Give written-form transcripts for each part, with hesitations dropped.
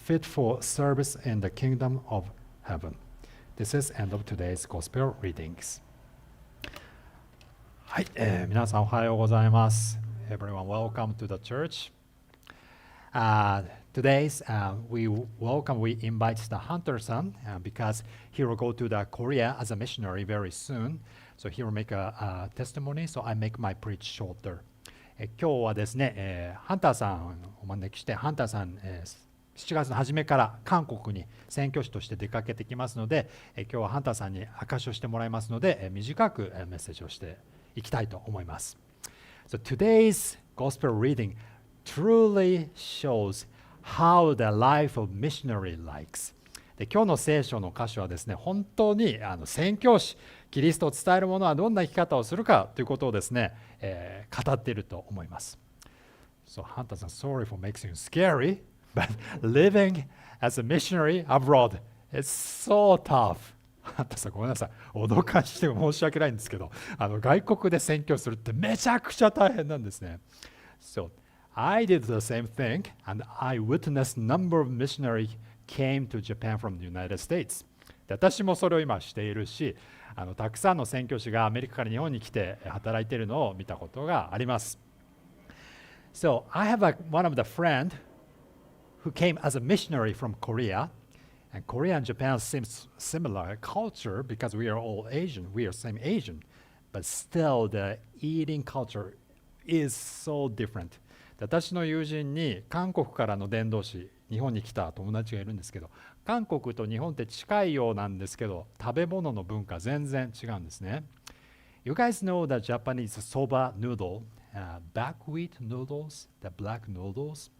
fit for service in the kingdom of heaven. This is end of today's gospel readings. はい、皆さんおはようございます。Everyone, welcome to the church. Today's we invite the Hunter-san because he will go to the Korea as a missionary very soon. So he will make a testimony. So I make my preach shorter. 今日はですね、ハンターさんをお招きして、ハンターさん、7月の初めから韓国に宣教師として出かけてきますので、今日はハンターさんに証しをしてもらいますので、短くメッセージをしていきたいと思います。So today's gospel reading truly shows how the life of missionary likes. で今日の聖書の箇所はですね、本当に宣教師、キリストを伝える者はどんな生き方をするかということをですね、語っていると思います。So Hunter-san, sorry for making you scary, but living as a missionary abroad is so tough. ハンターさんごめんなさい、脅かして申し訳ないんですけど、外国で宣教するってめちゃくちゃ大変なんですね。So I did the same thing, and I witnessed a number of missionaries came to Japan from the United States. で私もそれを今しているし、たくさんの宣教師がアメリカから日本に来て働いているのを見たことがあります。So I have one of the friend who came as a missionary from Korea, and Korea and Japan seems similar culture because we are all Asian, we are same Asian, but still the eating culture is so different. 私の友人に韓国からの伝道師、日本に来た友達がいるんですけど、韓国と日本って近いようなんですけど、食べ物の文化全然違うんですね。You guys know the Japanese soba noodle, buckwheat noodles, the black noodles?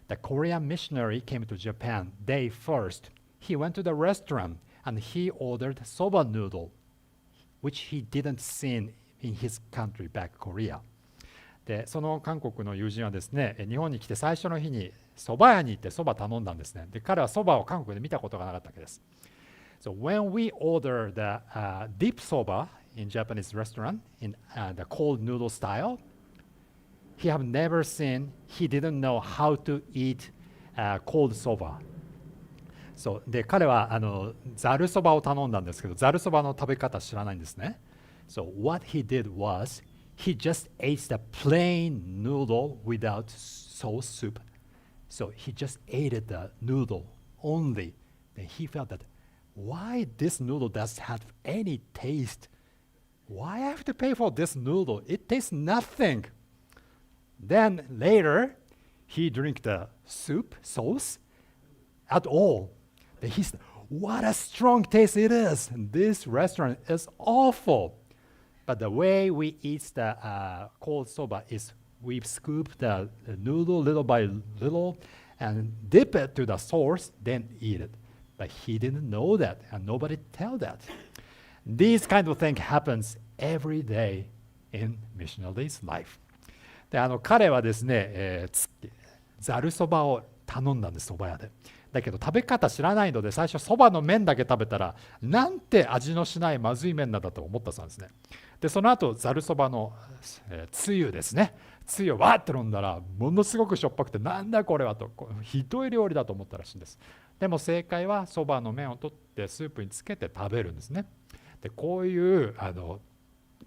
The Korean missionary came to Japan day first. He went to the restaurant and he ordered soba noodle, which he didn't see in his country back Korea.でその韓国の友人はですね、日本に来て最初の日に蕎麦屋に行って蕎麦頼んだんですね。で彼は蕎麦を韓国で見たことがなかったわけです。So when we order the deep soba in Japanese restaurant in the cold noodle style, he have never seen, he didn't know how to eat cold soba. So で彼はざるそばを頼んだんですけど、ざるそばの食べ方知らないんですね。So what he did was he just ate the plain noodle without sauce soup. So he just ate the noodle only. Then he felt that why this noodle doesn't have any taste? Why I have to pay for this noodle? It tastes nothing. Then later, he drank the soup, sauce, at all. Then he said, what a strong taste it is. This restaurant is awful.But the way we eat the cold soba is we scoop the noodle little by little and dip it to the sauce, then eat it. But he didn't know that, and nobody tell that. These kind of thing happens every day in missionary's life. で彼はですね、ざるそばを頼んだんです、そば屋で。だけど食べ方知らないので最初そばの麺だけ食べたらなんて味のしないまずい麺なんだと思ったそうですね。でその後ざるそばの、つゆですね、つゆをわーって飲んだらものすごくしょっぱくてなんだこれはとひどい料理だと思ったらしいんです。でも正解はそばの麺を取ってスープにつけて食べるんですね。でこういう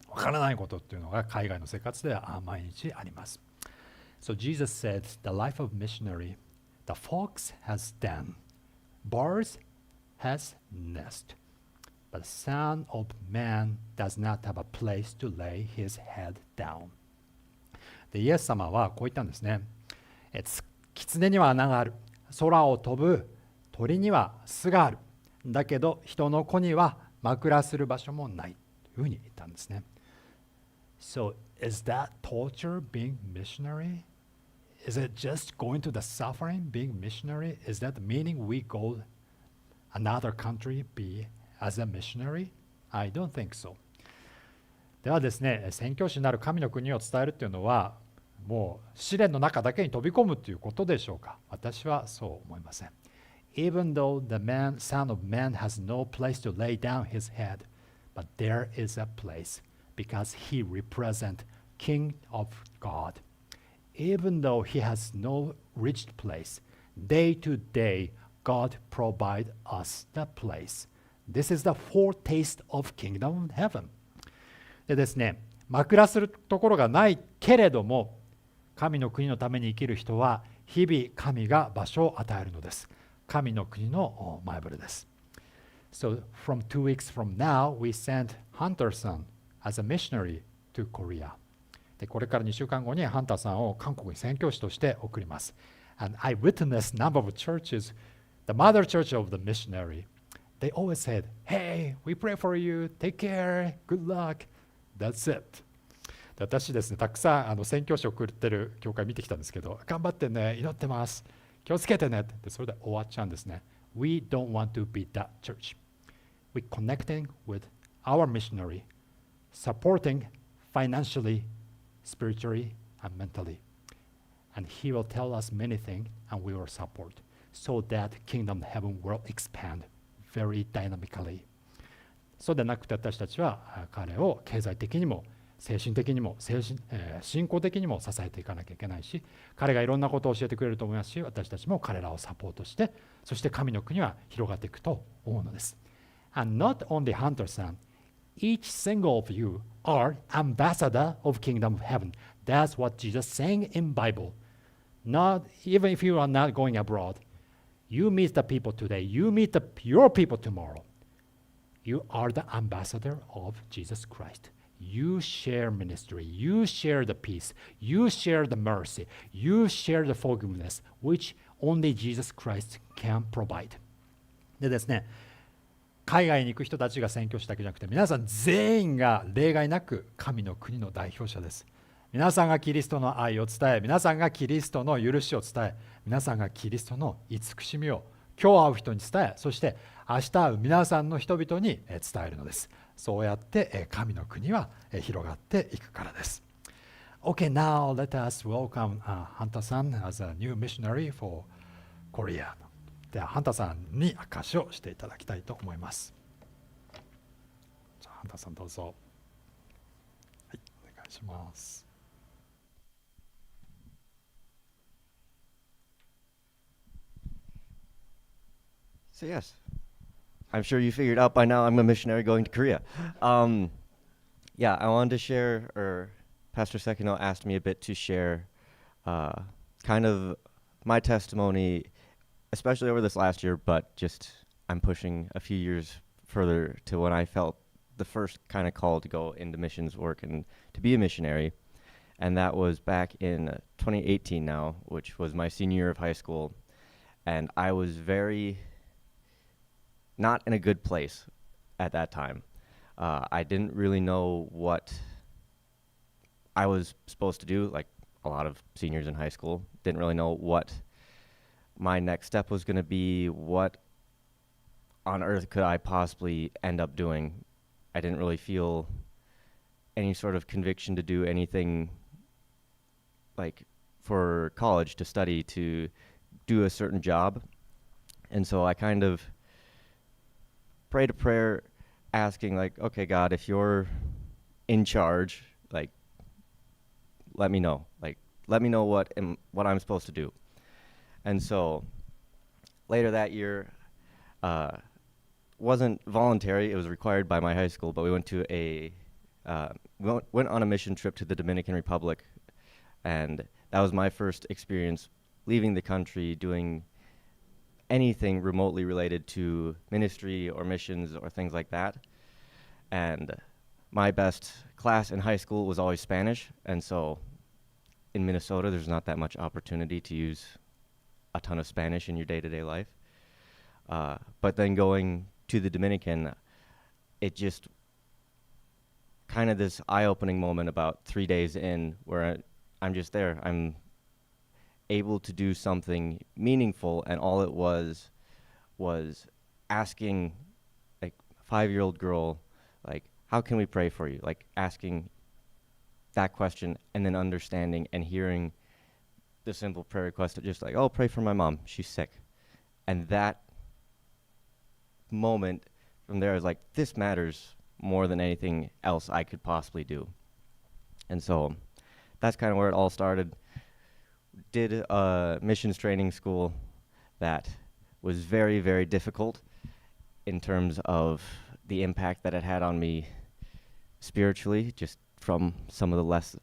わからないことっていうのが海外の生活では毎日あります。So Jesus said, the life of missionary, the fox has den, birds has nest, but the Son of Man does not have a place to lay his head down. でイエス様はこう言ったんですね。狐には穴がある、空を飛ぶ鳥には巣がある、だけど人の子には枕する場所もないというふうに言ったんですね。So is that torture being missionary? Is it just going to the suffering being missionary? Is that the meaning we go another country be as a missionary? I don't think so. ではですね、宣教師になる神の国を伝えるっていうのはもう試練の中だけに飛び込むということでしょうか。私はそう思いません。Even though the Son of Man has no place to lay down his head, but there is a place because he represents King of God.Even though he has no reached place, Day to day, God provide us the place. This is the foretaste of kingdom of heaven. でですね、枕するところがないけれども、神の国のために生きる人は日々神が場所を与えるのです。神の国の前触れです。So from 2 weeks from now, we sent Hunter-san as a missionary to Korea. でこれから2週間後にハンターさんを韓国に宣教師として送ります。And I witnessed number of churches, the mother church of the missionary. They always said, "Hey, we pray for you. Take care. Good luck." That's it. で私ですね、たくさん宣教師を送ってる教会見てきたんですけど、頑張ってね、祈ってます。気をつけてねってそれで終わっちゃうんですね。We don't want to be that church. We're connecting with our missionary, supporting financially, spiritually, and mentally. And he will tell us many things, and we will support, so that kingdom heaven will expand very dynamically. そうでなくて私たちは彼を経済的にも精神的にも信仰的にも支えていかなきゃいけないし、彼がいろんなことを教えてくれると思いますし、私たちも彼らをサポートして、そして神の国は広がっていくと思うのです。And not only Hunter-san, each single of you are ambassador of kingdom of heaven. That's what Jesus saying in Bible. Not even if you are not going abroad, you meet the people today, you meet your people tomorrow. You are the ambassador of Jesus Christ. You share ministry, you share the peace, you share the mercy, you share the forgiveness, which only Jesus Christ can provide. でですね、海外に行く人たちが宣教師だけじゃなくて、皆さん全員が例外なく神の国の代表者です。皆さんがキリストの愛を伝え、皆さんがキリストの許しを伝え、皆さんがキリストの慈しみを今日会う人に伝え、そして明日会う皆さんの人々に伝えるのです。そうやって神の国は広がっていくからです。Okay, now let us welcome Hunter-san as a new missionary for Korea. では、ハンターさんに証しをしていただきたいと思います。じゃあ、ハンターさんどうぞ。はい、お願いします。So yes, I'm sure you figured out by now I'm a missionary going to Korea. Yeah, I wanted to share, or Pastor Sekino asked me a bit to share kind of my testimony, especially over this last year, but just I'm pushing a few years further to when I felt the first kind of call to go into missions work and to be a missionary. And that was back in 2018 now, which was my senior year of high school. And I was very not in a good place at that time. I didn't really know what I was supposed to do, like a lot of seniors in high school. Didn't really know what my next step was going to be, what on earth could I possibly end up doing. I didn't really feel any sort of conviction to do anything like for college, to study, to do a certain job. And so I kind of prayed a prayer asking, like, okay, God, if you're in charge, like, let me know. Like, let me know what I'm supposed to do. And so later that year, wasn't voluntary, it was required by my high school, but we went to went on a mission trip to the Dominican Republic, and that was my first experience leaving the country, doing anything remotely related to ministry or missions or things like that. And my best class in high school was always Spanish, and so in Minnesota there's not that much opportunity to use a ton of Spanish in your day-to-day life. But then going to the Dominican, it just kind of this eye-opening moment about 3 days in where I'm just there. I'm able to do something meaningful, and all it was asking, like, a 5-year-old girl, like, how can we pray for you? Like, asking that question and then understanding and hearing the simple prayer request of just like, oh, pray for my mom, she's sick. And that moment from there, I was like, this matters more than anything else I could possibly do. And so that's kind of where it all started. Did a missions training school that was very, very difficult in terms of the impact that it had on me spiritually, just from some of the less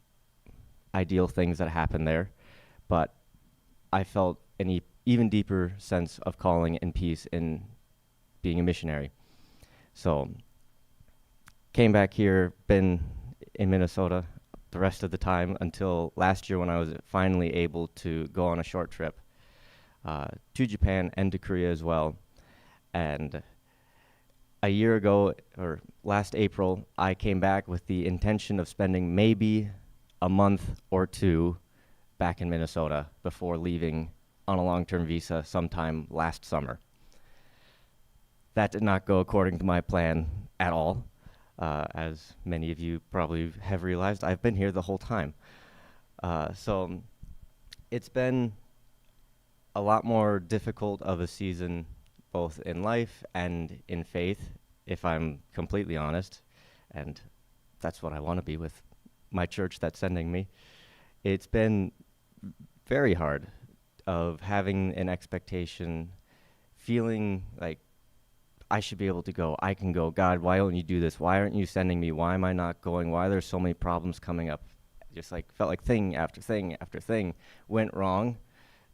ideal things that happened there. But I felt an even deeper sense of calling and peace in being a missionary. So came back here, been in Minnesota the rest of the time until last year when I was finally able to go on a short trip to Japan and to Korea as well. And a year ago, or last April, I came back with the intention of spending maybe a month or two back in Minnesota before leaving on a long-term visa sometime last summer. That did not go according to my plan at all. As many of you probably have realized, I've been here the whole time. So it's been a lot more difficult of a season, both in life and in faith, if I'm completely honest. And that's what I want to be with my church that's sending me. It's been very hard of having an expectation, feeling like I should be able to go. I can go. God, why don't you do this? Why aren't you sending me? Why am I not going? Why are there so many problems coming up? Just like felt like thing after thing after thing went wrong,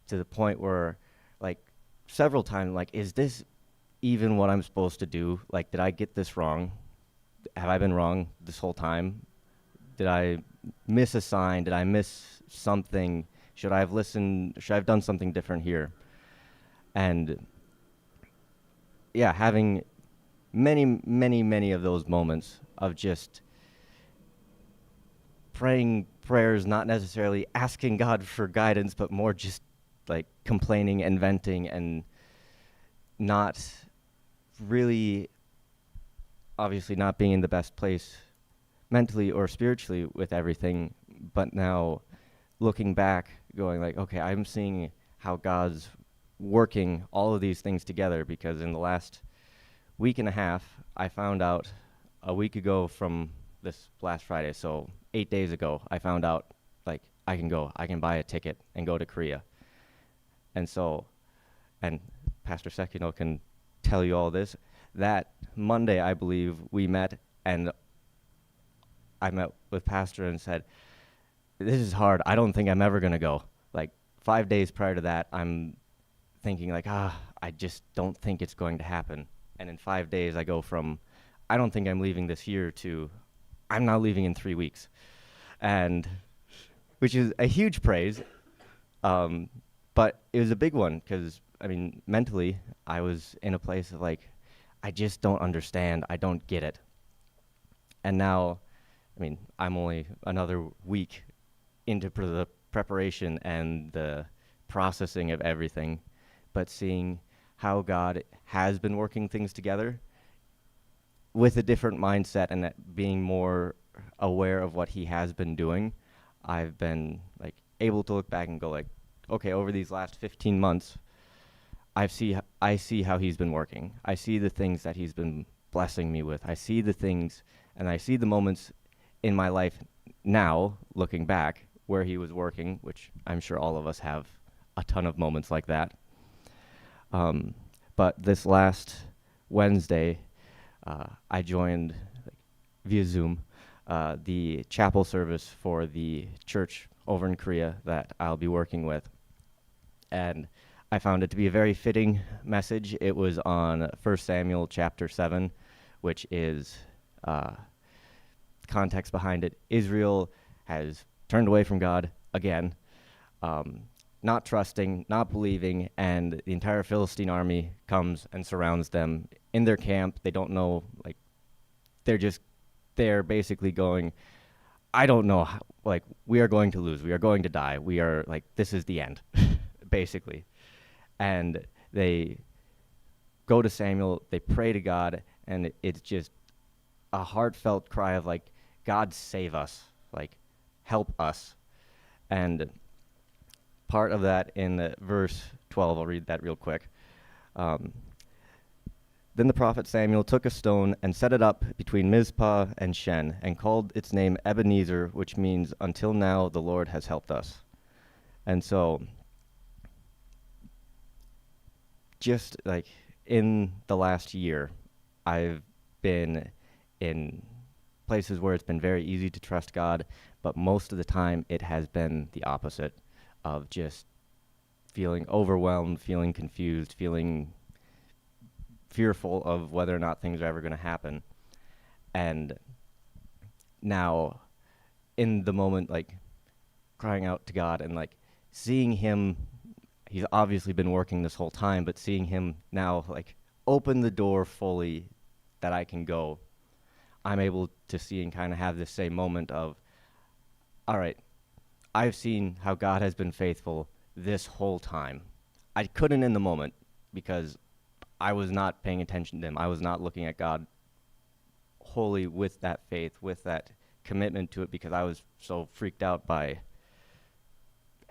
to the point where like several times, like, is this even what I'm supposed to do? Like, did I get this wrong? Have I been wrong this whole time? Did I miss a sign? Did I miss something? Should I have listened? Should I have done something different here? And yeah, having many, many, many of those moments of just praying prayers, not necessarily asking God for guidance, but more just like complaining and venting, and not really, obviously not being in the best place mentally or spiritually with everything. But now looking back, going like, okay, I'm seeing how God's working all of these things together, because in the last week and a half, I found out a week ago from this last Friday, so 8 days ago, I found out like I can buy a ticket and go to Korea. And so, and Pastor Sekino can tell you all this, that Monday, I believe, we met, and I met with Pastor and said, this is hard. I don't think I'm ever going to go. Like 5 days prior to that, I'm thinking like, I just don't think it's going to happen. And in 5 days, I go from, I don't think I'm leaving this year, to, I'm not leaving in 3 weeks. And which is a huge praise. But it was a big one, because, I mean, mentally, I was in a place of like, I just don't understand. I don't get it. And now, I mean, I'm only another week into the preparation and the processing of everything, but seeing how God has been working things together with a different mindset and being more aware of what he has been doing, I've been like able to look back and go like, okay, over these last 15 months, I see how he's been working. I see the things that he's been blessing me with. I see the things, and I see the moments in my life now, looking back, where he was working, which I'm sure all of us have a ton of moments like that. But this last Wednesday, I joined via Zoom the chapel service for the church over in Korea that I'll be working with. And I found it to be a very fitting message. It was on 1 Samuel chapter 7, which is context behind it. Israel has turned away from God again, not trusting, not believing, and the entire Philistine army comes and surrounds them in their camp. They don't know, like, they're basically going, I don't know, like, we are going to lose, we are going to die, we are, like, this is the end, basically. And they go to Samuel, they pray to God, and it's just a heartfelt cry of, like, God, save us, like, help us. And part of that in verse 12, I'll read that real quick. Then the prophet Samuel took a stone and set it up between Mizpah and Shen, and called its name Ebenezer, which means, until now the Lord has helped us. And so just like in the last year, I've been in places where it's been very easy to trust God, but most of the time it has been the opposite of just feeling overwhelmed, feeling confused, feeling fearful of whether or not things are ever going to happen. And now, in the moment, like crying out to God and like seeing Him, He's obviously been working this whole time, but seeing Him now like open the door fully that I can go, I'm able to see and kind of have this same moment of, all right, I've seen how God has been faithful this whole time. I couldn't in the moment because I was not paying attention to Him. I was not looking at God wholly with that faith, with that commitment to it, because I was so freaked out by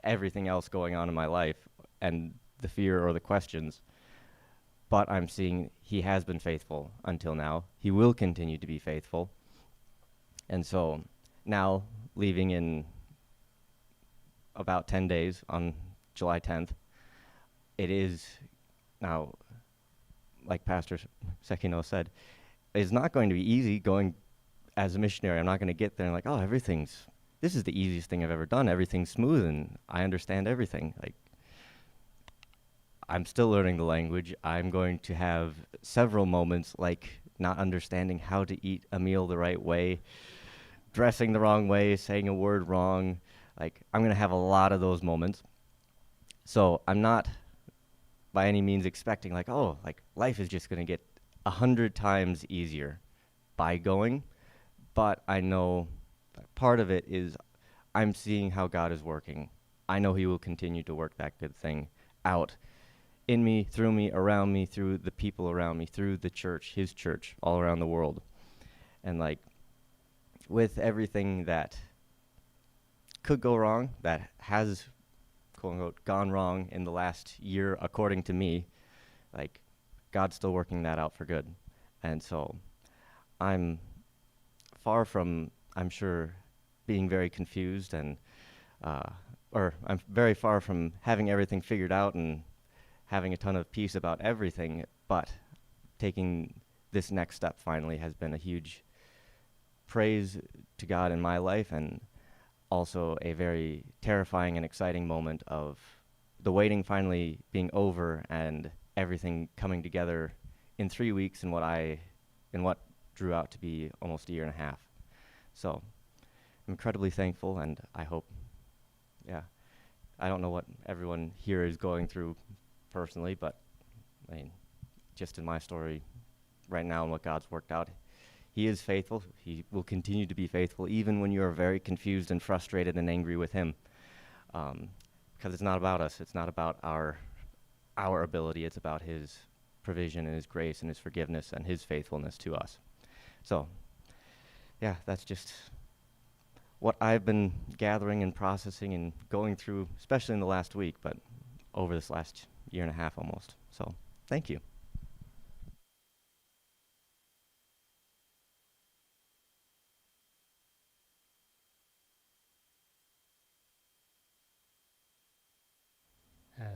everything else going on in my life and the fear or the questions. But I'm seeing He has been faithful until now. He will continue to be faithful. And so now, leaving in about 10 days on July 10th, it is now, like Pastor Sekino said, it's not going to be easy going as a missionary. I'm not going to get there and like, oh, this is the easiest thing I've ever done. Everything's smooth and I understand everything. Like, I'm still learning the language. I'm going to have several moments like not understanding how to eat a meal the right way, dressing the wrong way, saying a word wrong. Like, I'm going to have a lot of those moments. So I'm not by any means expecting like, oh, like life is just going to get 100 times easier by going. But I know part of it is I'm seeing how God is working. I know He will continue to work that good thing out in me, through me, around me, through the people around me, through the church, His church, all around the world. And like, with everything that could go wrong, that has, quote unquote, gone wrong in the last year, according to me, like, God's still working that out for good. And so I'm far from, I'm sure, being very confused and, or I'm very far from having everything figured out and having a ton of peace about everything, but taking this next step finally has been a huge praise to God in my life, and also a very terrifying and exciting moment of the waiting finally being over and everything coming together in 3 weeks in what drew out to be almost a year and a half. So I'm incredibly thankful, and I hope, yeah, I don't know what everyone here is going through personally, but I mean, just in my story right now and what God's worked out, He is faithful. He will continue to be faithful even when you are very confused and frustrated and angry with Him, because it's not about us. It's not about our ability. It's about His provision and His grace and His forgiveness and His faithfulness to us. So, yeah, that's just what I've been gathering and processing and going through, especially in the last week, but over this last year and a half almost. So, thank you.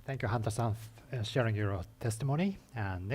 Thank you, Hunter-san, sharing your testimony. And